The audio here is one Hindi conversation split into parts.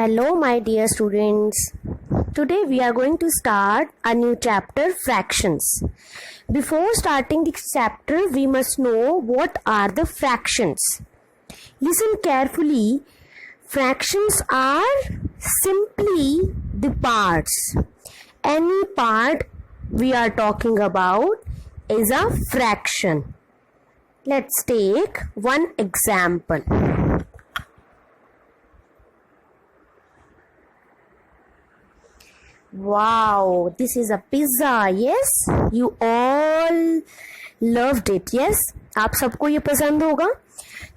Hello, my dear students. Today we are going to start a new chapter, fractions. Before starting this chapter, we must know what are the fractions. Listen carefully. Fractions are simply the parts. Any part we are talking about is a fraction. Let's take one example. Wow, this is a pizza. Yes, you all loved it. Yes, आप सबको ये पसंद होगा.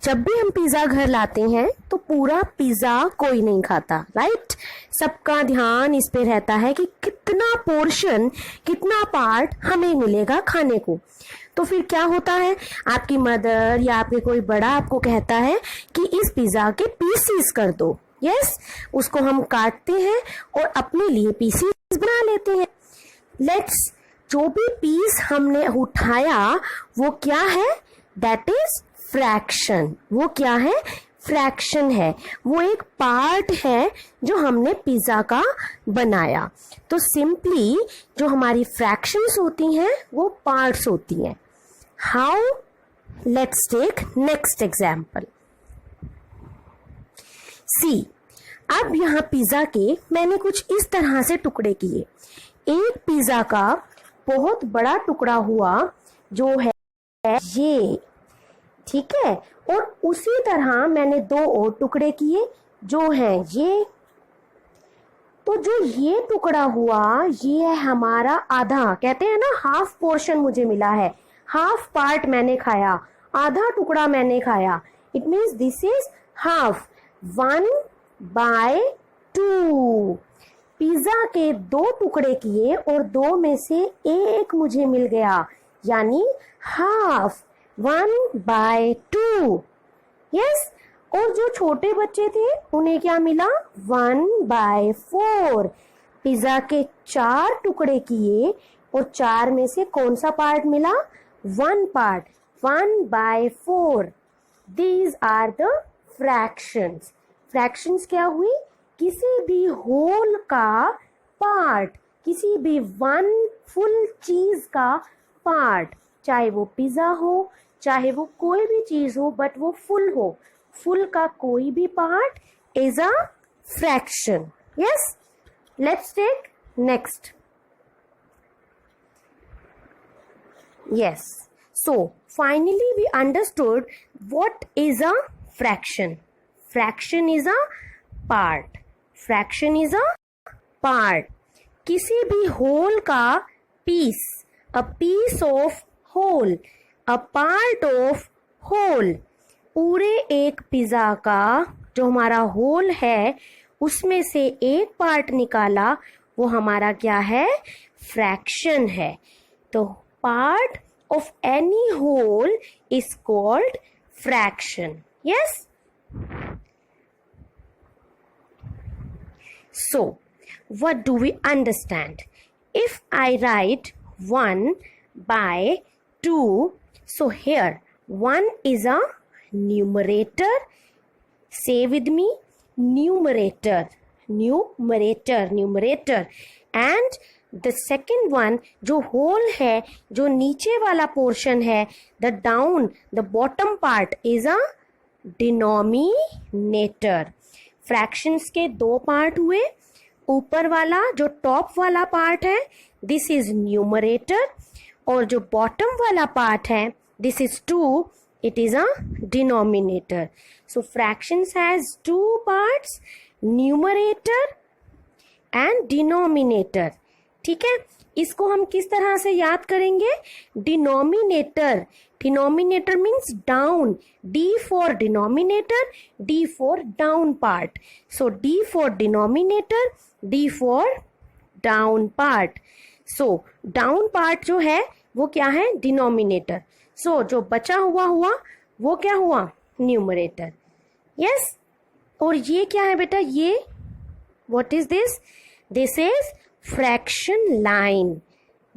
जब भी हम पिज़्ज़ा घर लाते हैं तो पूरा पिज़्ज़ा कोई नहीं खाता, राइट? सबका ध्यान इस पे रहता है कि कितना पोर्शन, कितना पार्ट हमें मिलेगा खाने को. तो फिर क्या होता है, आपकी मदर या आपके कोई बड़ा आपको कहता है कि इस पिज़्ज़ा के पीसेस कर दो. यस, उसको हम काटते हैं और अपने लिए पीसेस बना लेते हैं. लेट्स, जो भी पीस हमने उठाया वो क्या है? That is fraction. वो क्या है? फ्रैक्शन है. वो एक पार्ट है जो हमने पिज्जा का बनाया. तो सिंपली जो हमारी फ्रैक्शंस होती हैं वो पार्ट्स होती हैं. How? Let's take next example. See, अब यहाँ पिज्जा के मैंने कुछ इस तरह से टुकड़े किए. एक पिज्जा का बहुत बड़ा टुकड़ा हुआ जो है ये, ठीक है, और उसी तरह मैंने दो और टुकड़े किए जो हैं ये. तो जो ये टुकड़ा हुआ ये है हमारा आधा, कहते हैं ना हाफ पोर्शन मुझे मिला है, हाफ पार्ट मैंने खाया, आधा टुकड़ा मैंने खाया. It means this is half. 1/2. Pizza के दो टुकड़े किए और दो में से एक मुझे मिल गया, यानी हाफ. 1/2. यस, और जो छोटे बच्चे थे उन्हें क्या मिला? 1/4. पिज्जा के 4 टुकड़े किए और 4 में से कौन सा पार्ट मिला? 1 part. 1/4. These are the fractions. Fractions क्या हुई? किसी भी होल का पार्ट, किसी भी वन फुल चीज का पार्ट, चाहे वो पिज्जा हो, चाहे वो कोई भी चीज हो, बट वो फुल हो. फुल का कोई भी part is a fraction. Yes, let's take next. Yes, so finally we understood what is a fraction. Fraction is a part. Fraction is a part. किसी भी whole का piece, a piece of whole, a part of whole. पूरे एक पिज्जा का जो हमारा whole है उसमें से एक पार्ट निकाला, वो हमारा क्या है? फ्रैक्शन है. तो part of any whole is called fraction. Yes? So, what do we understand? If I write 1/2, so here 1 is a numerator. Say with me, numerator. And the second one जो whole है, जो नीचे वाला पोर्शन है, the bottom part is a denominator. Fractions के दो पार्ट हुए. ऊपर वाला जो टॉप वाला पार्ट है दिस इज न्यूमरेटर, और जो बॉटम वाला पार्ट है this is 2, it is a denominator. So fractions has 2 parts, numerator and denominator. ठीक है, इसको हम किस तरह से याद करेंगे? Denominator. Denominator means down. D for denominator, D for down part. So D for denominator, D for down part. So down part जो है वो क्या है? डिनोमिनेटर. So जो बचा हुआ वो क्या हुआ? न्यूमरेटर. Yes? और ये क्या है बेटा? ये what is this? This is fraction line.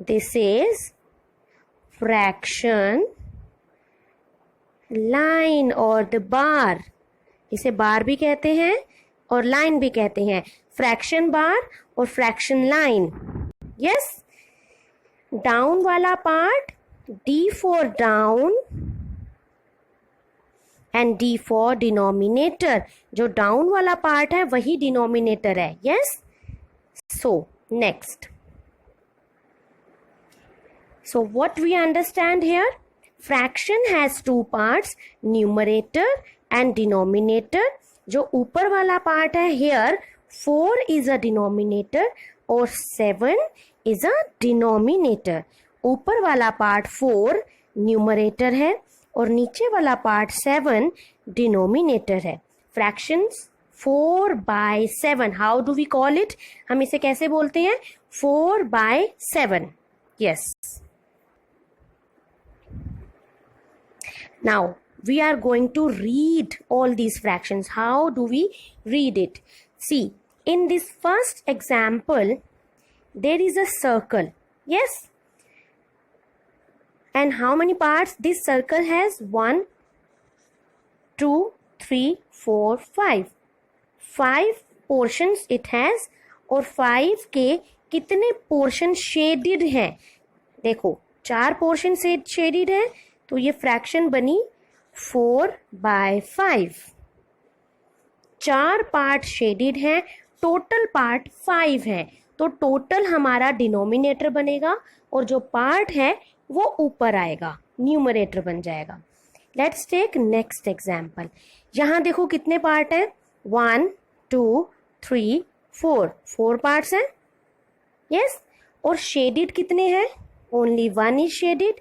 This is fraction line or the bar. इसे बार भी कहते हैं, और लाइन भी कहते हैं, फ्रैक्शन बार और फ्रैक्शन लाइन। यस, डाउन वाला part D for down and D for denominator. जो डाउन वाला पार्ट है वही डिनोमिनेटर है। Yes, so next, so what we understand here, fraction has two parts, numerator and denominator. जो ऊपर वाला पार्ट है here 4 is a denominator और 7 is a denominator। ऊपर वाला पार्ट 4 न्यूमरेटर है और नीचे वाला पार्ट 7 डिनोमिनेटर है। Fractions 4/7, how do we call it, हम इसे कैसे बोलते हैं, 4/7। Yes, now we are going to read all these fractions. How do we read it? See, in this first example there is a circle. Yes, and how many parts this circle has? 1 2 3 4 5 portions it has। और 5 के कितने पोर्शन शेडेड हैं, देखो 4 पोर्शन से शेडेड है, तो ये फ्रैक्शन बनी 4/5। 4 पार्ट शेडेड है, टोटल पार्ट 5 है, तो टोटल हमारा डिनोमिनेटर बनेगा और जो पार्ट है वो ऊपर आएगा, न्यूमरेटर बन जाएगा। Let's take next example. यहाँ देखो कितने पार्ट हैं, 1 2 3 4 पार्ट्स हैं। यस, और शेडेड कितने हैं, ओनली 1 इज शेडेड।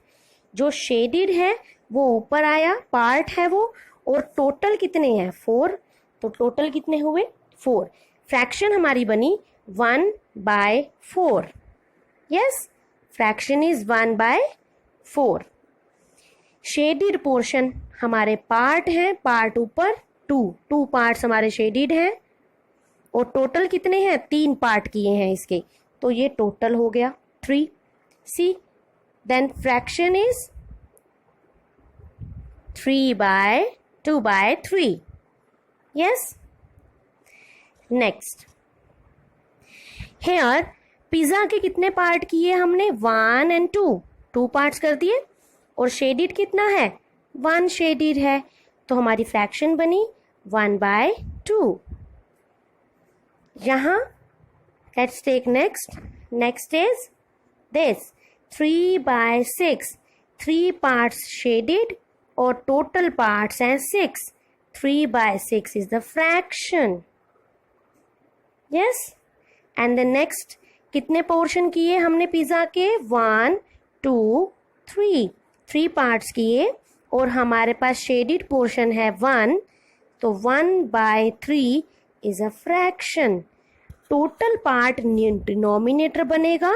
जो शेडेड है वो ऊपर आया, पार्ट है वो, और टोटल कितने हैं 4, तो टोटल कितने हुए 4। फ्रैक्शन हमारी बनी 1/4। Yes, fraction is 1/4। Shaded portion हमारे पार्ट हैं, पार्ट ऊपर 2 पार्ट्स हमारे शेडेड हैं, और टोटल कितने हैं, 3 पार्ट किए हैं इसके, तो ये टोटल हो गया 3। सी, then fraction is 3/2/3। yes, next, here pizza के कितने पार्ट किए हमने, 1 and 2 पार्ट्स कर दिए, और शेडेड कितना है, 1 शेडेड है, तो हमारी फ्रैक्शन बनी 1/2। यहाँ let's take next is this 3/6, 3 parts shaded और total parts हैं 6, 3/6 is the fraction। yes, and the next कितने पोर्शन किए हमने पिज्जा के, 1 2 3 पार्ट्स किए, और हमारे पास शेडेड पोर्शन है 1, तो 1/3 is a fraction। Total part denominator बनेगा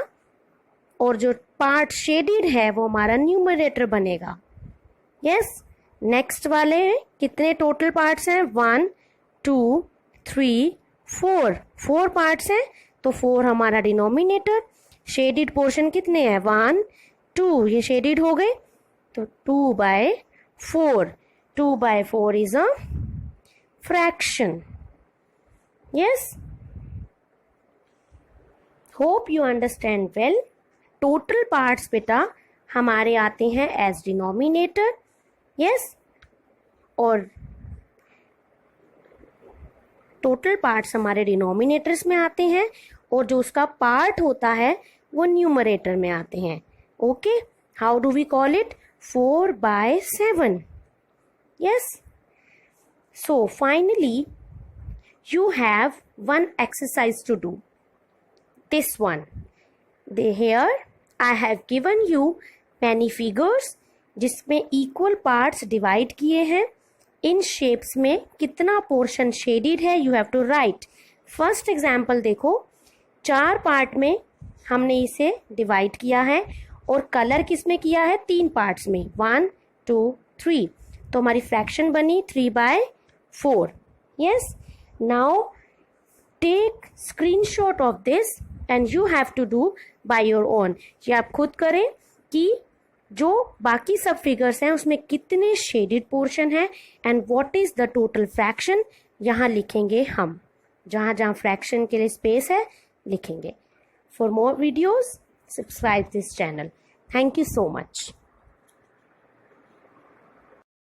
और जो पार्ट शेडेड है वो हमारा न्यूमरेटर बनेगा। यस, नेक्स्ट वाले कितने टोटल पार्ट्स हैं, 1 2 3 4 पार्ट्स हैं, तो 4 हमारा डिनोमिनेटर। शेडेड पोर्शन कितने हैं, 1 2, ये शेडेड हो गए, तो 2/4 is a fraction. Yes, hope you understand well. Total parts बेटा हमारे आते हैं एज डिनोमिनेटर। यस, और टोटल पार्ट्स हमारे डिनोमिनेटर्स में आते हैं, और जो उसका पार्ट होता है वो न्यूमरेटर में आते हैं। Okay, how do we call it, 4/7। Yes, so finally you have one exercise to do, this one. Here I have given you many figures जिसमें equal parts divide किए हैं। इन shapes में कितना portion shaded है you have to write। First example देखो, 4 पार्ट में हमने इसे डिवाइड किया है, और कलर किस में किया है, 3 पार्ट्स में, 1 2 3, तो हमारी फ्रैक्शन बनी 3/4। Yes, now take screenshot of this and you have to do by your own। ये आप खुद करें कि जो बाकी सब फिगर्स हैं उसमें कितने शेडेड पोर्शन है and what is the total fraction, यहाँ लिखेंगे हम। जहाँ जहाँ फ्रैक्शन के लिए स्पेस है लिखेंगे। For more videos subscribe this channel. Thank you so much.